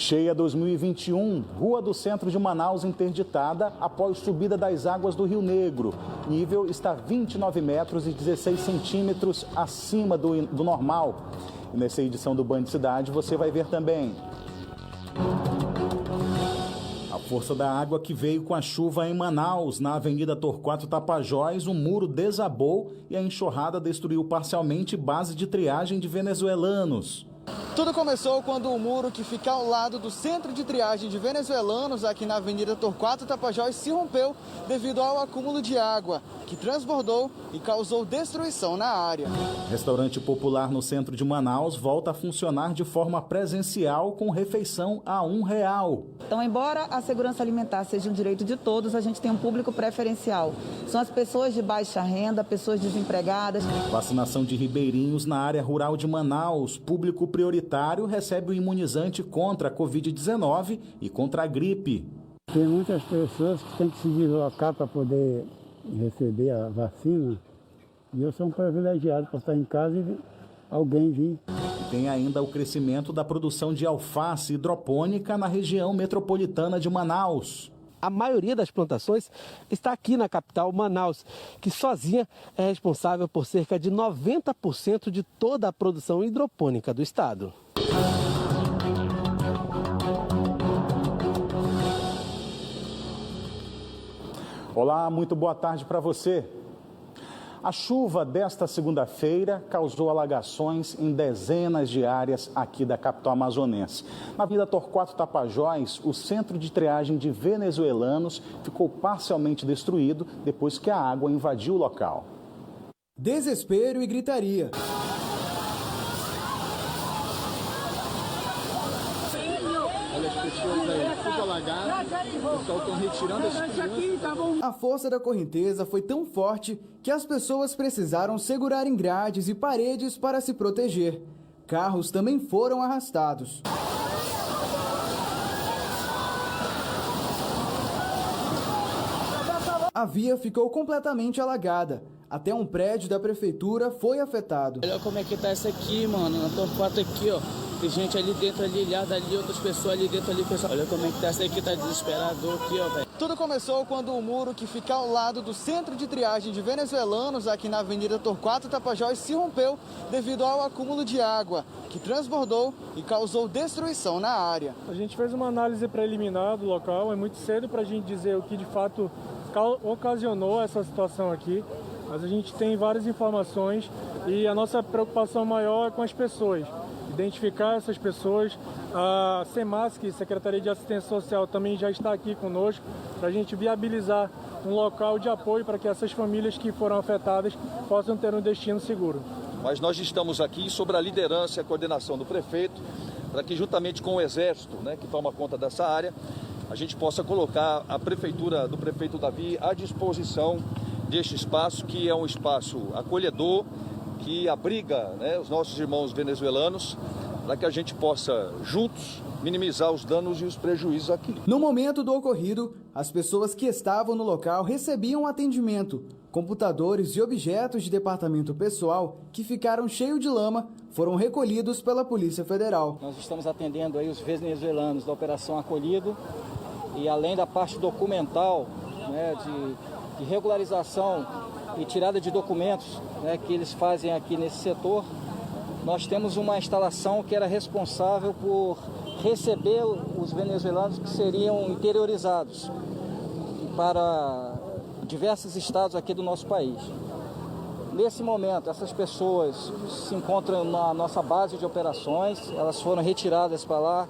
Cheia 2021, Rua do Centro de Manaus interditada após subida das águas do Rio Negro. Nível está 29 metros e 16 centímetros acima do normal. E nessa edição do Band Cidade você vai ver também a força da água que veio com a chuva em Manaus. Na Avenida Torquato Tapajós, um muro desabou e a enxurrada destruiu parcialmente base de triagem de venezuelanos. Tudo começou quando o muro que fica ao lado do centro de triagem de venezuelanos, aqui na Avenida Torquato Tapajós, se rompeu devido ao acúmulo de água, que transbordou e causou destruição na área. Restaurante popular no centro de Manaus volta a funcionar de forma presencial com refeição a R$1. Então, embora a segurança alimentar seja um direito de todos, a gente tem um público preferencial. São as pessoas de baixa renda, pessoas desempregadas. Vacinação de ribeirinhos na área rural de Manaus. Público prioritário recebe o imunizante contra a Covid-19 e contra a gripe. Tem muitas pessoas que têm que se deslocar para poder receber a vacina. E eu sou um privilegiado por estar em casa e alguém vir. Tem ainda o crescimento da produção de alface hidropônica na região metropolitana de Manaus. A maioria das plantações está aqui na capital, Manaus, que sozinha é responsável por cerca de 90% de toda a produção hidropônica do estado. Olá, muito boa tarde para você. A chuva desta segunda-feira causou alagações em dezenas de áreas aqui da capital amazonense. Na Avenida Torquato Tapajós, o centro de triagem de venezuelanos ficou parcialmente destruído depois que a água invadiu o local. Desespero e gritaria. Olha as pessoas aí, tudo alagado, o pessoal estão retirando as crianças. A força da correnteza foi tão forte que as pessoas precisaram segurar em grades e paredes para se proteger. Carros também foram arrastados. A via ficou completamente alagada. Até um prédio da prefeitura foi afetado. Olha como é que tá essa aqui, mano. Na Torquato aqui, ó. Tem gente ali dentro, ali, ilhada ali, outras pessoas ali dentro, ali, pessoal. Olha como é que tá essa aqui, tá desesperador aqui, ó, velho. Tudo começou quando o muro que fica ao lado do centro de triagem de venezuelanos, aqui na Avenida Torquato Tapajós, se rompeu devido ao acúmulo de água, que transbordou e causou destruição na área. A gente fez uma análise preliminar do local, é muito cedo para a gente dizer o que de fato ocasionou essa situação aqui, mas a gente tem várias informações e a nossa preocupação maior é com as pessoas. Identificar essas pessoas. A SEMASC, Secretaria de Assistência Social, também já está aqui conosco para a gente viabilizar um local de apoio para que essas famílias que foram afetadas possam ter um destino seguro. Mas nós estamos aqui sob a liderança e a coordenação do prefeito para que, juntamente com o Exército, que toma conta dessa área, a gente possa colocar a prefeitura do prefeito Davi à disposição deste espaço, que é um espaço acolhedor, que abriga os nossos irmãos venezuelanos, para que a gente possa, juntos, minimizar os danos e os prejuízos aqui. No momento do ocorrido, as pessoas que estavam no local recebiam atendimento. Computadores e objetos de departamento pessoal que ficaram cheios de lama foram recolhidos pela Polícia Federal. Nós estamos atendendo aí os venezuelanos da Operação Acolhido e além da parte documental, de regularização e tirada de documentos que eles fazem aqui nesse setor, nós temos uma instalação que era responsável por receber os venezuelanos que seriam interiorizados para diversos estados aqui do nosso país. Nesse momento, essas pessoas se encontram na nossa base de operações, elas foram retiradas para lá,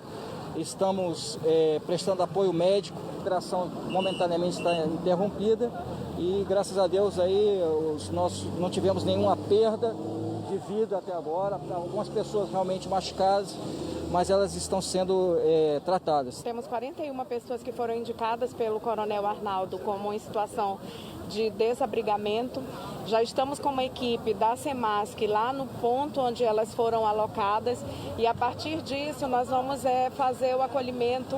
estamos prestando apoio médico, a operação momentaneamente está interrompida e graças a Deus aí nós não tivemos nenhuma perda de vida até agora, algumas pessoas realmente machucadas, mas elas estão sendo tratadas. Temos 41 pessoas que foram indicadas pelo Coronel Arnaldo como em situação de desabrigamento. Já estamos com uma equipe da SEMASC lá no ponto onde elas foram alocadas e a partir disso nós vamos fazer o acolhimento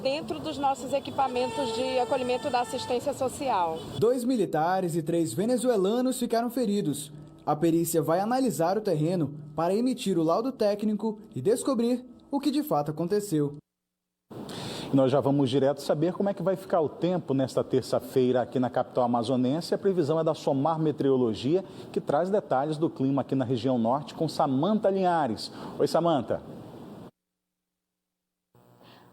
dentro dos nossos equipamentos de acolhimento da assistência social. 2 militares e 3 venezuelanos ficaram feridos. A perícia vai analisar o terreno para emitir o laudo técnico e descobrir o que de fato aconteceu. Nós já vamos direto saber como é que vai ficar o tempo nesta terça-feira aqui na capital amazonense. A previsão é da Somar Meteorologia, que traz detalhes do clima aqui na região norte com Samanta Linhares. Oi, Samanta.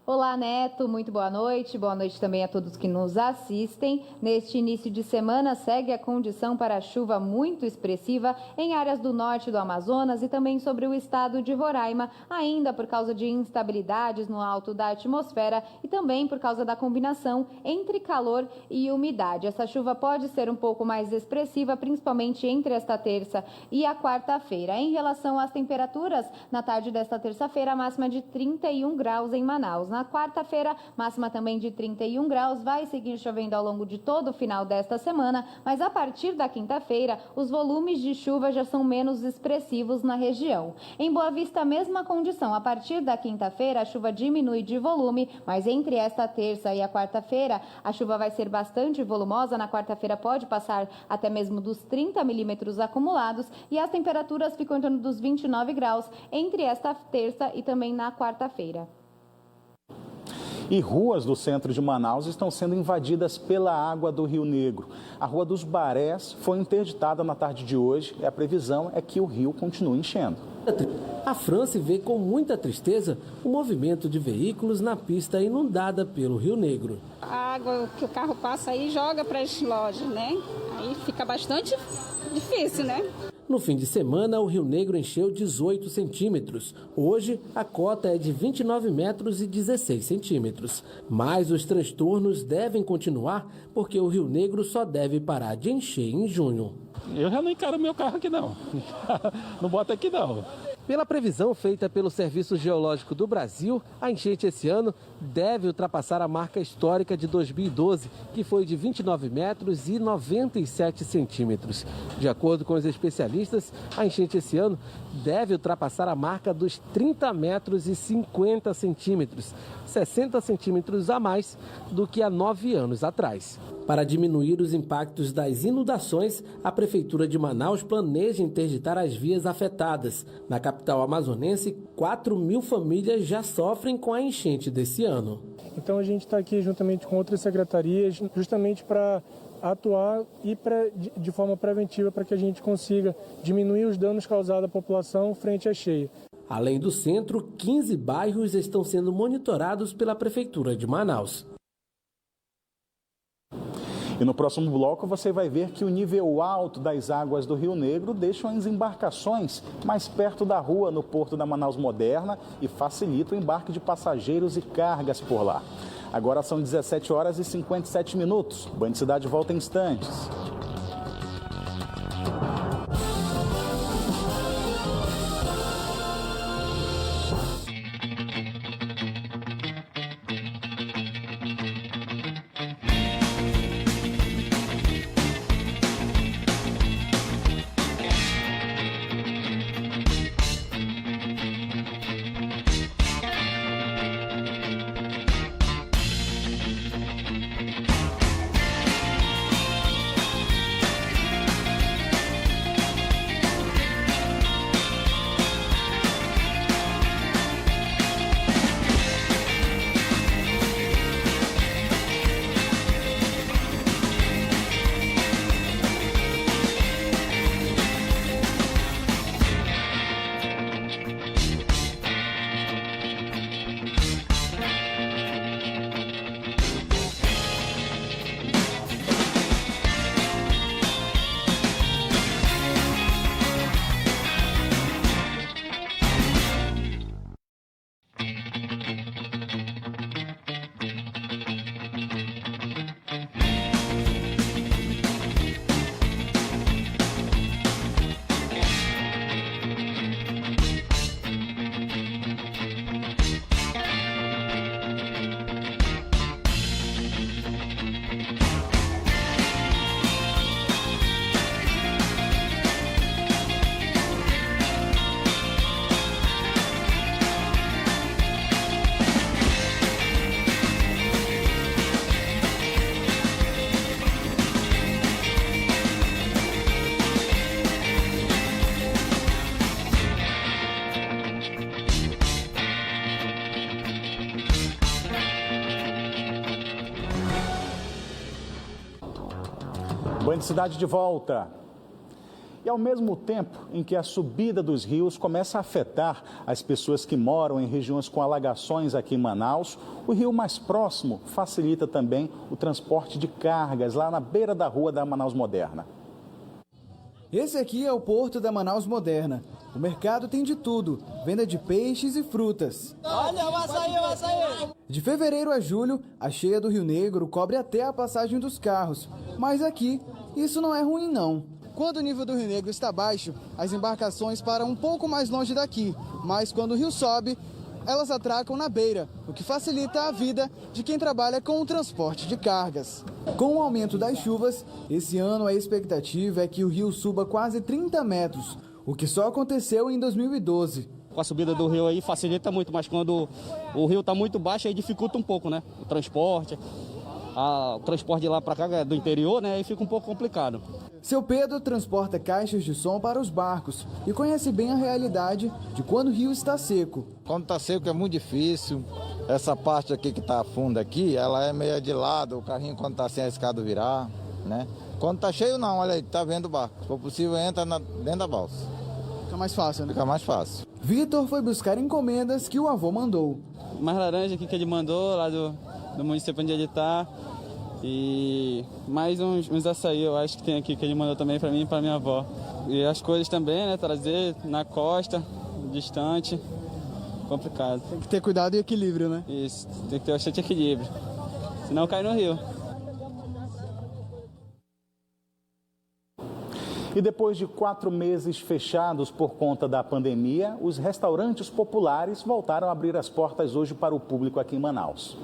Olá, Neto, muito boa noite também a todos que nos assistem. Neste início de semana segue a condição para chuva muito expressiva em áreas do norte do Amazonas e também sobre o estado de Roraima, ainda por causa de instabilidades no alto da atmosfera e também por causa da combinação entre calor e umidade. Essa chuva pode ser um pouco mais expressiva, principalmente entre esta terça e a quarta-feira. Em relação às temperaturas, na tarde desta terça-feira, a máxima de 31 graus em Manaus. Na quarta-feira, máxima também de 31 graus, vai seguir chovendo ao longo de todo o final desta semana, mas a partir da quinta-feira, os volumes de chuva já são menos expressivos na região. Em Boa Vista, a mesma condição. A partir da quinta-feira, a chuva diminui de volume, mas entre esta terça e a quarta-feira, a chuva vai ser bastante volumosa. Na quarta-feira pode passar até mesmo dos 30 milímetros acumulados e as temperaturas ficam em torno dos 29 graus entre esta terça e também na quarta-feira. E ruas do centro de Manaus estão sendo invadidas pela água do Rio Negro. A Rua dos Barés foi interditada na tarde de hoje e a previsão é que o rio continue enchendo. A France vê com muita tristeza o movimento de veículos na pista inundada pelo Rio Negro. A água que o carro passa aí joga para as lojas, né? Aí fica bastante difícil, né? No fim de semana, o Rio Negro encheu 18 centímetros. Hoje, a cota é de 29 metros e 16 centímetros. Mas os transtornos devem continuar, porque o Rio Negro só deve parar de encher em junho. Eu já não encaro meu carro aqui, não. Não bota aqui, não. Pela previsão feita pelo Serviço Geológico do Brasil, a enchente esse ano deve ultrapassar a marca histórica de 2012, que foi de 29 metros e 97 centímetros. De acordo com os especialistas, a enchente esse ano deve ultrapassar a marca dos 30 metros e 50 centímetros, 60 centímetros a mais do que há 9 anos atrás. Para diminuir os impactos das inundações, a Prefeitura de Manaus planeja interditar as vias afetadas. Na capital amazonense, 4.000 famílias já sofrem com a enchente desse ano. Então a gente está aqui juntamente com outras secretarias, justamente para atuar e de forma preventiva para que a gente consiga diminuir os danos causados à população frente à cheia. Além do centro, 15 bairros estão sendo monitorados pela Prefeitura de Manaus. E no próximo bloco você vai ver que o nível alto das águas do Rio Negro deixam as embarcações mais perto da rua no porto da Manaus Moderna e facilita o embarque de passageiros e cargas por lá. Agora são 17 horas e 57 minutos. Band Cidade volta em instantes. Band Cidade de volta. E ao mesmo tempo em que a subida dos rios começa a afetar as pessoas que moram em regiões com alagações aqui em Manaus, o rio mais próximo facilita também o transporte de cargas lá na beira da rua da Manaus Moderna. Esse aqui é o porto da Manaus Moderna. O mercado tem de tudo, venda de peixes e frutas. Olha o açaí, o açaí! De fevereiro a julho, a cheia do Rio Negro cobre até a passagem dos carros. Mas aqui, isso não é ruim não. Quando o nível do Rio Negro está baixo, as embarcações param um pouco mais longe daqui. Mas quando o rio sobe, elas atracam na beira, o que facilita a vida de quem trabalha com o transporte de cargas. Com o aumento das chuvas, esse ano a expectativa é que o rio suba quase 30 metros, o que só aconteceu em 2012. Com a subida do rio aí facilita muito, mas quando o rio está muito baixo aí dificulta um pouco, né? O transporte de lá para cá do interior, né? Aí fica um pouco complicado. Seu Pedro transporta caixas de som para os barcos e conhece bem a realidade de quando o rio está seco. Quando está seco é muito difícil. Essa parte aqui que está funda aqui, ela é meio de lado, o carrinho quando está sem a escada virar, né? Quando está cheio não, olha aí, está vendo o barco. Se for possível, entra dentro da balsa. Fica mais fácil, né? Fica mais fácil. Vitor foi buscar encomendas que o avô mandou. Mais laranja aqui que ele mandou lá do município onde ele está. E mais uns açaí, eu acho que tem aqui que ele mandou também para mim e para minha avó. E as coisas também, né? Trazer na costa, distante, complicado. Tem que ter cuidado e equilíbrio, né? Isso, tem que ter bastante equilíbrio, senão cai no rio. E depois de 4 meses fechados por conta da pandemia, os restaurantes populares voltaram a abrir as portas hoje para o público aqui em Manaus.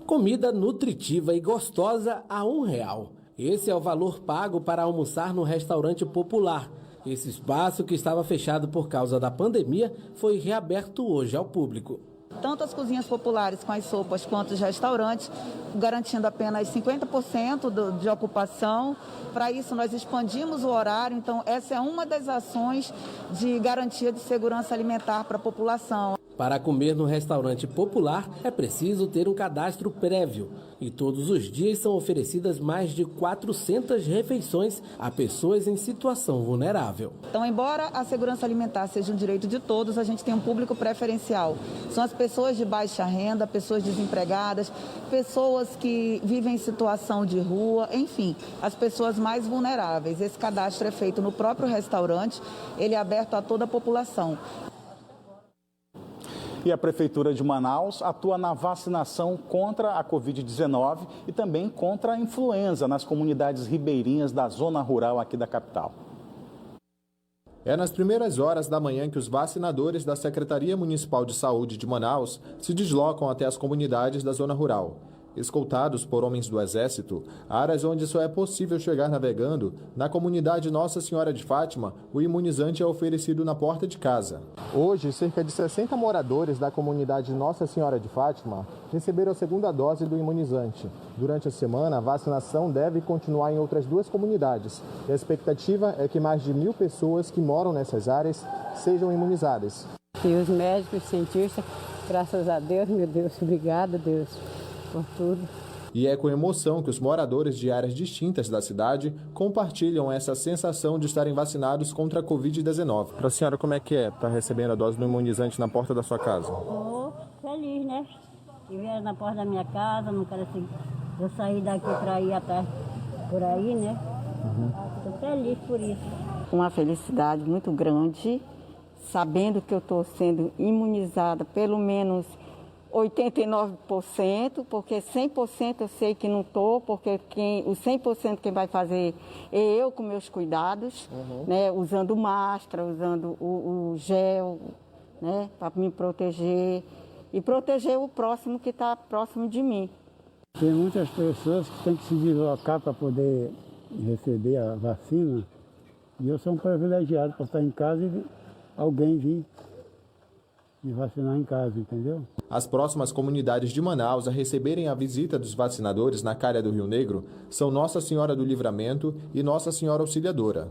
Comida nutritiva e gostosa a R$1. Esse é o valor pago para almoçar no restaurante popular. Esse espaço, que estava fechado por causa da pandemia, foi reaberto hoje ao público. Tanto as cozinhas populares com as sopas quanto os restaurantes, garantindo apenas 50% de ocupação. Para isso, nós expandimos o horário, então essa é uma das ações de garantia de segurança alimentar para a população. Para comer no restaurante popular, é preciso ter um cadastro prévio. E todos os dias são oferecidas mais de 400 refeições a pessoas em situação vulnerável. Então, embora a segurança alimentar seja um direito de todos, a gente tem um público preferencial. São as pessoas de baixa renda, pessoas desempregadas, pessoas que vivem em situação de rua, enfim, as pessoas mais vulneráveis. Esse cadastro é feito no próprio restaurante, ele é aberto a toda a população. E a Prefeitura de Manaus atua na vacinação contra a Covid-19 e também contra a influenza nas comunidades ribeirinhas da zona rural aqui da capital. É nas primeiras horas da manhã que os vacinadores da Secretaria Municipal de Saúde de Manaus se deslocam até as comunidades da zona rural. Escoltados por homens do Exército, áreas onde só é possível chegar navegando, na comunidade Nossa Senhora de Fátima, o imunizante é oferecido na porta de casa. Hoje, cerca de 60 moradores da comunidade Nossa Senhora de Fátima receberam a segunda dose do imunizante. Durante a semana, a vacinação deve continuar em outras 2 comunidades. E a expectativa é que mais de 1.000 pessoas que moram nessas áreas sejam imunizadas. E os médicos, cientistas, graças a Deus, meu Deus, obrigada, Deus, por tudo. E é com emoção que os moradores de áreas distintas da cidade compartilham essa sensação de estarem vacinados contra a Covid-19. Para a senhora, como é que é estar recebendo a dose do imunizante na porta da sua casa? Estou feliz, né? Que vieram na porta da minha casa, não quero assim, eu sair daqui para ir até por aí, né? Estou feliz por isso. Uma felicidade muito grande, sabendo que eu estou sendo imunizada pelo menos 89%, porque 100% eu sei que não estou, porque os 100% quem vai fazer é eu com meus cuidados, né, usando máscara, usando o gel, né, para me proteger e proteger o próximo que está próximo de mim. Tem muitas pessoas que têm que se deslocar para poder receber a vacina, e eu sou um privilegiado por estar em casa e alguém vir me vacinar em casa, entendeu? As próximas comunidades de Manaus a receberem a visita dos vacinadores na Calha do Rio Negro são Nossa Senhora do Livramento e Nossa Senhora Auxiliadora.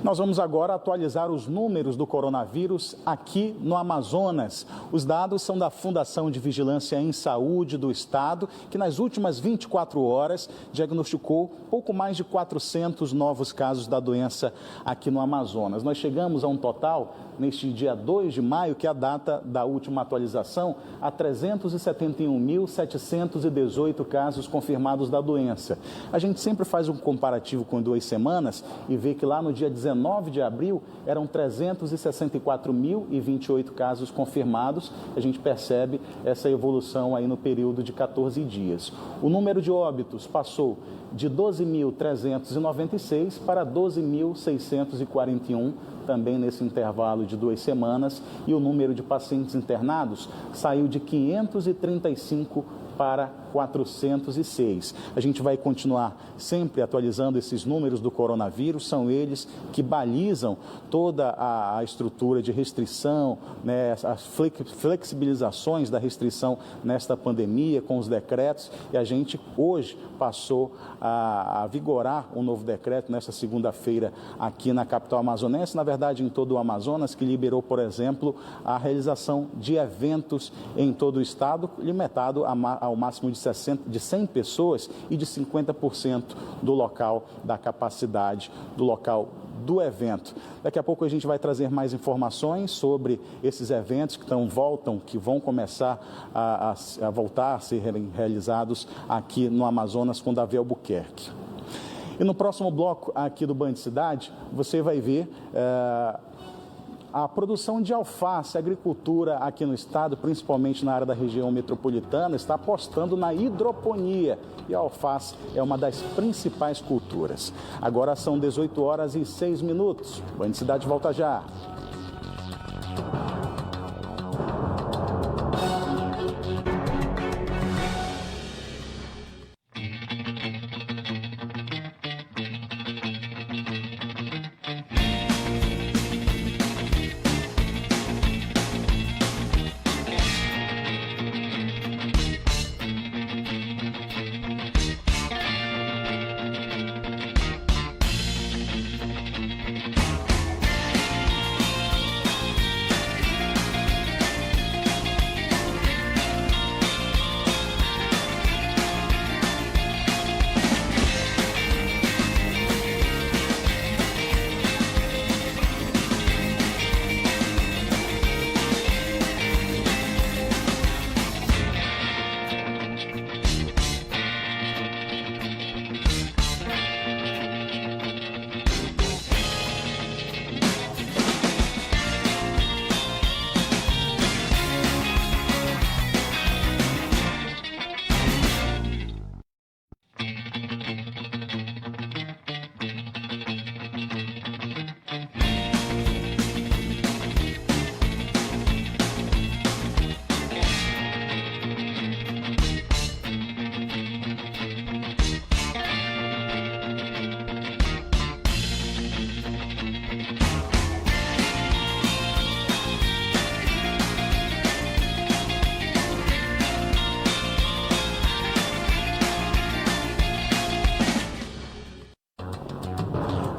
Nós vamos agora atualizar os números do coronavírus aqui no Amazonas. Os dados são da Fundação de Vigilância em Saúde do Estado, que nas últimas 24 horas diagnosticou pouco mais de 400 novos casos da doença aqui no Amazonas. Nós chegamos a um total, neste dia 2 de maio, que é a data da última atualização, a 371.718 casos confirmados da doença. A gente sempre faz um comparativo com 2 semanas e vê que lá no dia 19 de abril eram 364.028 casos confirmados. A gente percebe essa evolução aí no período de 14 dias. O número de óbitos passou de 12.396 para 12.641, também nesse intervalo de 2 semanas, e o número de pacientes internados saiu de 535 para 406. A gente vai continuar sempre atualizando esses números do coronavírus, são eles que balizam toda a estrutura de restrição, né, as flexibilizações da restrição nesta pandemia com os decretos, e a gente hoje passou a vigorar um novo decreto nesta segunda-feira aqui na capital amazonense, na verdade em todo o Amazonas, que liberou, por exemplo, a realização de eventos em todo o estado, limitado ao máximo de 100 pessoas e de 50% do local, da capacidade do local do evento. Daqui a pouco a gente vai trazer mais informações sobre esses eventos que vão começar a voltar a ser realizados aqui no Amazonas com Davi Albuquerque. E no próximo bloco aqui do Band Cidade, você vai ver a produção de alface, a agricultura aqui no estado, principalmente na área da região metropolitana, está apostando na hidroponia. E a alface é uma das principais culturas. Agora são 18h06. Band Cidade volta já.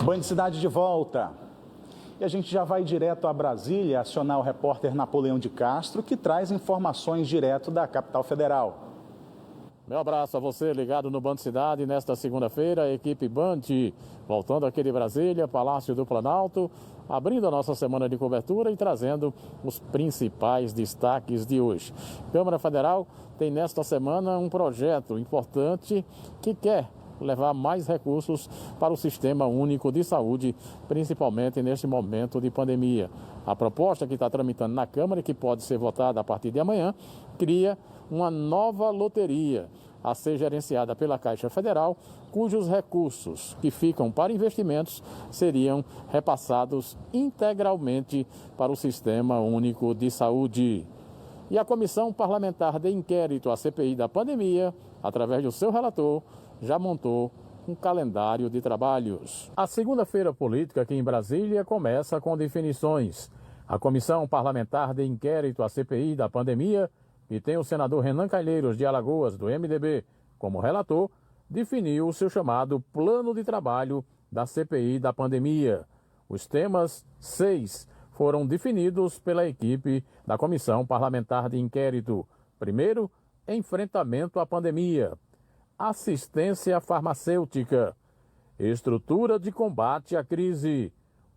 Band Cidade de volta. E a gente já vai direto a Brasília acionar o repórter Napoleão de Castro, que traz informações direto da capital federal. Meu abraço a você ligado no Band Cidade. Nesta segunda-feira, a equipe Band voltando aqui de Brasília, Palácio do Planalto, abrindo a nossa semana de cobertura e trazendo os principais destaques de hoje. Câmara Federal tem nesta semana um projeto importante que quer levar mais recursos para o Sistema Único de Saúde, principalmente neste momento de pandemia. A proposta que está tramitando na Câmara e que pode ser votada a partir de amanhã, cria uma nova loteria a ser gerenciada pela Caixa Federal, cujos recursos que ficam para investimentos seriam repassados integralmente para o Sistema Único de Saúde. E a Comissão Parlamentar de Inquérito, a CPI da Pandemia, através do seu relator, já montou um calendário de trabalhos. A segunda-feira política aqui em Brasília começa com definições. A Comissão Parlamentar de Inquérito, a CPI da Pandemia, que tem o senador Renan Calheiros de Alagoas, do MDB, como relator, definiu o seu chamado Plano de Trabalho da CPI da Pandemia. Os temas 6 foram definidos pela equipe da Comissão Parlamentar de Inquérito. Primeiro, enfrentamento à pandemia, assistência farmacêutica, estrutura de combate à crise,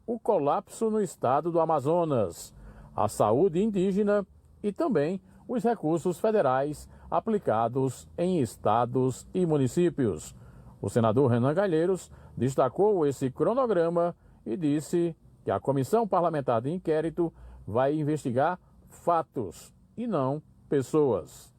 o colapso no estado do Amazonas, a saúde indígena e também os recursos federais aplicados em estados e municípios. O senador Renan Calheiros destacou esse cronograma e disse que a Comissão Parlamentar de Inquérito vai investigar fatos e não pessoas.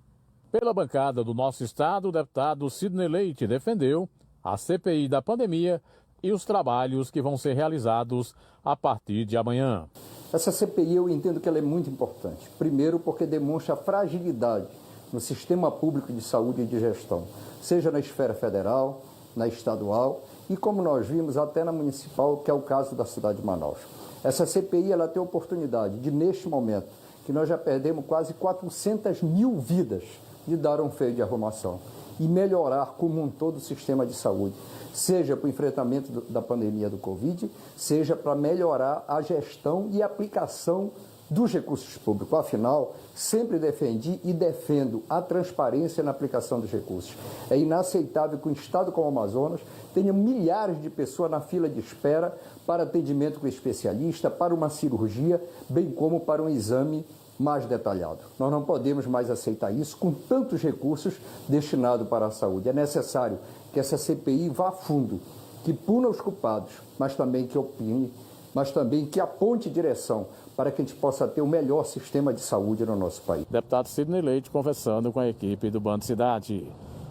Pela bancada do nosso estado, o deputado Sidney Leite defendeu a CPI da pandemia e os trabalhos que vão ser realizados a partir de amanhã. Essa CPI eu entendo que ela é muito importante. Primeiro, porque demonstra a fragilidade no sistema público de saúde e de gestão, seja na esfera federal, na estadual e, como nós vimos, até na municipal, que é o caso da cidade de Manaus. Essa CPI ela tem a oportunidade de, neste momento, que nós já perdemos quase 400 mil vidas, de dar um freio de arrumação e melhorar como um todo o sistema de saúde, seja para o enfrentamento da pandemia do Covid, seja para melhorar a gestão e aplicação dos recursos públicos. Afinal, sempre defendi e defendo a transparência na aplicação dos recursos. É inaceitável que um estado como o Amazonas tenha milhares de pessoas na fila de espera para atendimento com especialista, para uma cirurgia, bem como para um exame mais detalhado. Nós não podemos mais aceitar isso com tantos recursos destinados para a saúde. É necessário que essa CPI vá a fundo, que puna os culpados, mas também que opine, mas também que aponte direção para que a gente possa ter o melhor sistema de saúde no nosso país. Deputado Sidney Leite conversando com a equipe do Band Cidade.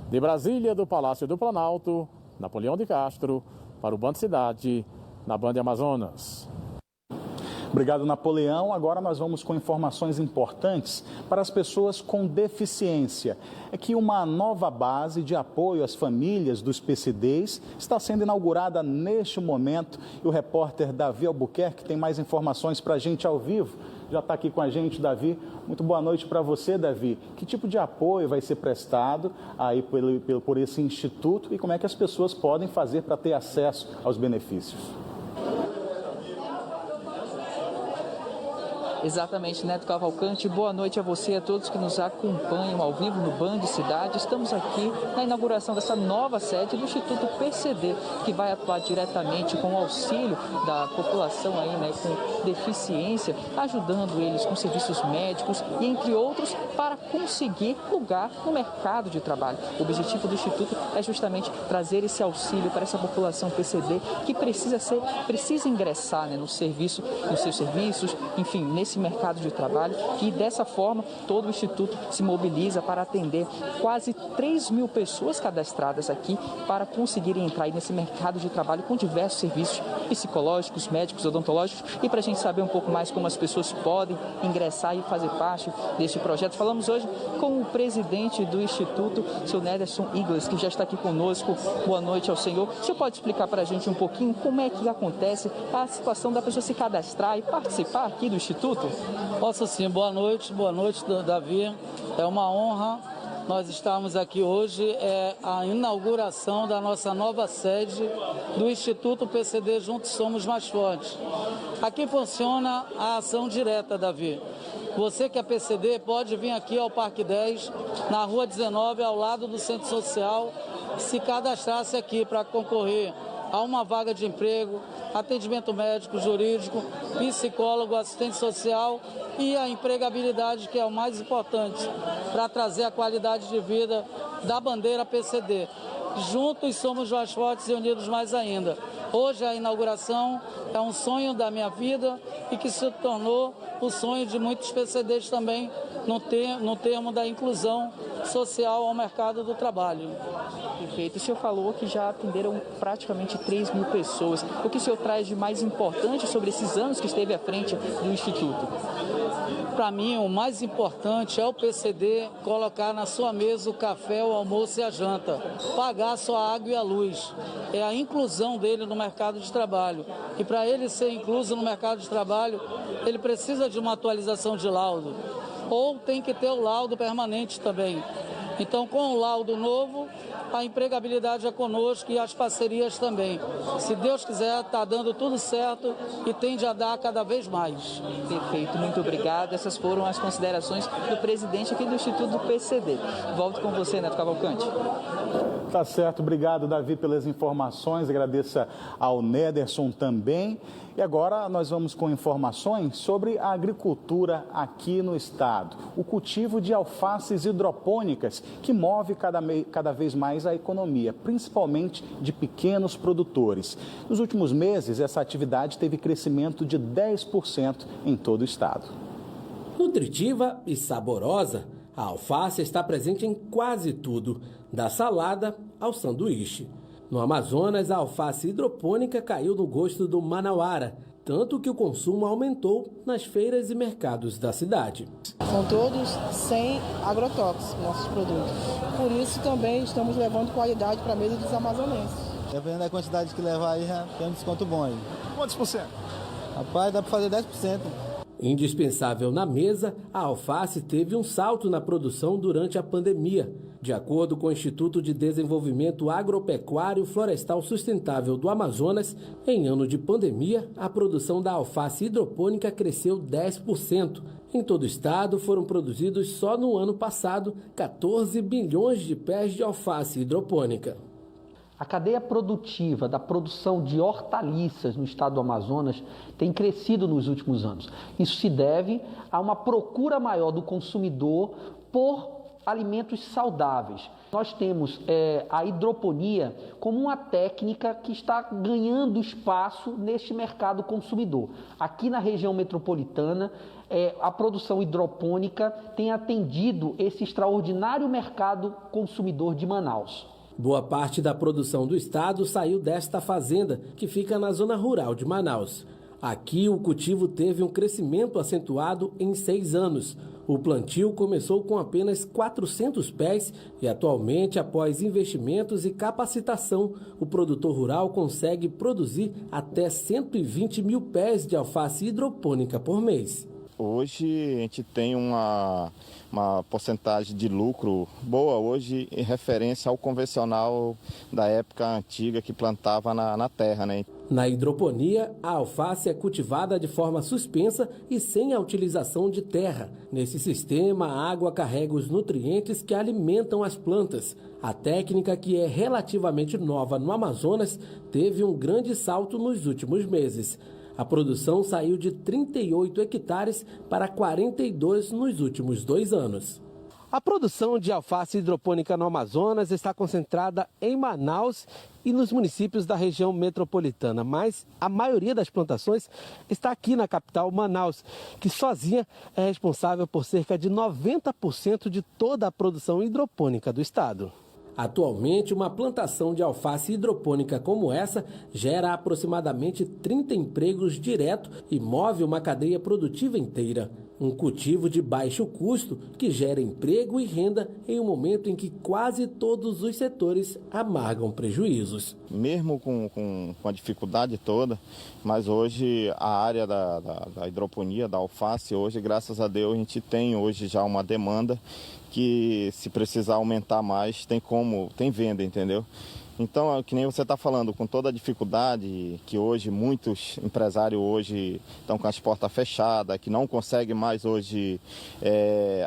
De Brasília, do Palácio do Planalto, Napoleão de Castro, para o Band Cidade, na Band Amazonas. Obrigado, Napoleão. Agora nós vamos com informações importantes para as pessoas com deficiência. É que uma nova base de apoio às famílias dos PCDs está sendo inaugurada neste momento. E o repórter Davi Albuquerque tem mais informações para a gente ao vivo. Já está aqui com a gente, Davi. Muito boa noite para você, Davi. Que tipo de apoio vai ser prestado aí por esse instituto e como é que as pessoas podem fazer para ter acesso aos benefícios? Exatamente, Neto Cavalcante. Boa noite a você e a todos que nos acompanham ao vivo no Band Cidade. Estamos aqui na inauguração dessa nova sede do Instituto PCD, que vai atuar diretamente com o auxílio da população aí, né, com deficiência, ajudando eles com serviços médicos e, entre outros, para conseguir lugar no mercado de trabalho. O objetivo do Instituto é justamente trazer esse auxílio para essa população PCD que precisa ingressar, né, nos seus serviços, enfim, nesse mercado de trabalho, e dessa forma todo o Instituto se mobiliza para atender quase 3 mil pessoas cadastradas aqui para conseguirem entrar aí nesse mercado de trabalho com diversos serviços psicológicos, médicos, odontológicos. E para a gente saber um pouco mais como as pessoas podem ingressar e fazer parte deste projeto, falamos hoje com o presidente do Instituto, o senhor Nederson Igles, que já está aqui conosco. Boa noite ao senhor. O senhor pode explicar para a gente um pouquinho como é que acontece a situação da pessoa se cadastrar e participar aqui do Instituto? Posso sim, boa noite, Davi. É uma honra nós estarmos aqui hoje, é a inauguração da nossa nova sede do Instituto PCD Juntos Somos Mais Fortes. Aqui funciona a ação direta, Davi. Você que é PCD pode vir aqui ao Parque 10, na Rua 19, ao lado do Centro Social, se cadastrar-se aqui para concorrer a uma vaga de emprego, atendimento médico, jurídico, psicólogo, assistente social e a empregabilidade, que é o mais importante para trazer a qualidade de vida da bandeira PCD. Juntos somos mais fortes e unidos mais ainda. Hoje a inauguração é um sonho da minha vida e que se tornou o sonho de muitos PCDs também no termo da inclusão social ao mercado do trabalho. Perfeito. O senhor falou que já atenderam praticamente 3 mil pessoas. O que o senhor traz de mais importante sobre esses anos que esteve à frente do Instituto? Para mim, o mais importante é o PCD colocar na sua mesa o café, o almoço e a janta, pagar a sua água e a luz. É a inclusão dele no mercado de trabalho. E para ele ser incluso no mercado de trabalho, ele precisa de uma atualização de laudo. Ou tem que ter o laudo permanente também. Então, com o laudo novo, a empregabilidade é conosco e as parcerias também. Se Deus quiser, está dando tudo certo e tende a dar cada vez mais. Perfeito, muito obrigado. Essas foram as considerações do presidente aqui do Instituto PCD. Volto com você, Neto Cavalcante. Tá certo, obrigado, Davi, pelas informações. Agradeço ao Nederson também. E agora nós vamos com informações sobre a agricultura aqui no estado. O cultivo de alfaces hidropônicas, que move cada vez mais a economia, principalmente de pequenos produtores. Nos últimos meses, essa atividade teve crescimento de 10% em todo o estado. Nutritiva e saborosa, a alface está presente em quase tudo, da salada ao sanduíche. No Amazonas, a alface hidropônica caiu no gosto do manauara, tanto que o consumo aumentou nas feiras e mercados da cidade. São todos sem agrotóxicos, nossos produtos. Por isso também estamos levando qualidade para a mesa dos amazonenses. Dependendo da quantidade que levar aí, já tem um desconto bom aí. Quantos por cento? Rapaz, dá para fazer 10%. Indispensável na mesa, a alface teve um salto na produção durante a pandemia. De acordo com o Instituto de Desenvolvimento Agropecuário Florestal Sustentável do Amazonas, em ano de pandemia, a produção da alface hidropônica cresceu 10%. Em todo o estado, foram produzidos só no ano passado 14 bilhões de pés de alface hidropônica. A cadeia produtiva da produção de hortaliças no estado do Amazonas tem crescido nos últimos anos. Isso se deve a uma procura maior do consumidor por alimentos saudáveis. Nós temos a hidroponia como uma técnica que está ganhando espaço neste mercado consumidor. Aqui na região metropolitana, a produção hidropônica tem atendido esse extraordinário mercado consumidor de Manaus. Boa parte da produção do estado saiu desta fazenda, que fica na zona rural de Manaus. Aqui, o cultivo teve um crescimento acentuado em 6 anos. O plantio começou com apenas 400 pés e, atualmente, após investimentos e capacitação, o produtor rural consegue produzir até 120 mil pés de alface hidropônica por mês. Hoje, a gente tem uma porcentagem de lucro boa hoje em referência ao convencional da época antiga que plantava na terra, né? Na hidroponia, a alface é cultivada de forma suspensa e sem a utilização de terra. Nesse sistema, a água carrega os nutrientes que alimentam as plantas. A técnica, que é relativamente nova no Amazonas, teve um grande salto nos últimos meses. A produção saiu de 38 hectares para 42 nos últimos 2 anos. A produção de alface hidropônica no Amazonas está concentrada em Manaus e nos municípios da região metropolitana, mas a maioria das plantações está aqui na capital, Manaus, que sozinha é responsável por cerca de 90% de toda a produção hidropônica do estado. Atualmente, uma plantação de alface hidropônica como essa gera aproximadamente 30 empregos direto e move uma cadeia produtiva inteira. Um cultivo de baixo custo que gera emprego e renda em um momento em que quase todos os setores amargam prejuízos. Mesmo com a dificuldade toda, mas hoje a área da hidroponia, da alface, hoje, graças a Deus, a gente tem hoje já uma demanda que, se precisar aumentar mais, tem venda, entendeu? Então, é que nem você está falando, com toda a dificuldade que hoje muitos empresários hoje estão com as portas fechadas, que não conseguem mais hoje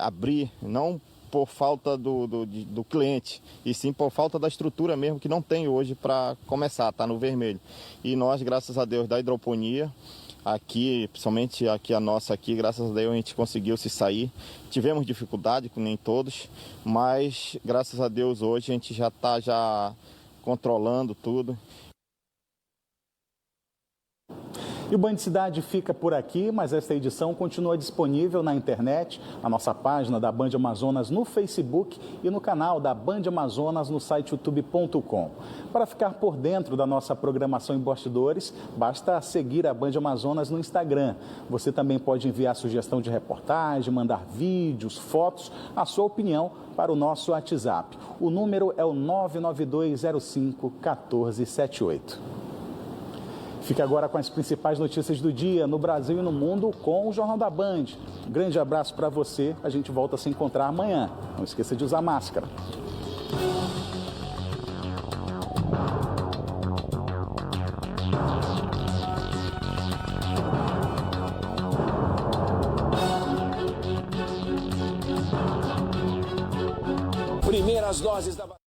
abrir, não por falta do cliente, e sim por falta da estrutura mesmo, que não tem hoje para começar, está no vermelho. E nós, graças a Deus, da hidroponia, aqui, principalmente aqui a nossa aqui, graças a Deus a gente conseguiu se sair. Tivemos dificuldade, com nem todos, mas graças a Deus hoje a gente já está controlando tudo. E o Band Cidade fica por aqui, mas esta edição continua disponível na internet, na nossa página da Band Amazonas no Facebook e no canal da Band Amazonas no site youtube.com. Para ficar por dentro da nossa programação em bastidores, basta seguir a Band Amazonas no Instagram. Você também pode enviar sugestão de reportagem, mandar vídeos, fotos, a sua opinião para o nosso WhatsApp. O número é o 992051478. Fique agora com as principais notícias do dia no Brasil e no mundo com o Jornal da Band. Um grande abraço para você. A gente volta a se encontrar amanhã. Não esqueça de usar máscara. primeiras doses da vacina.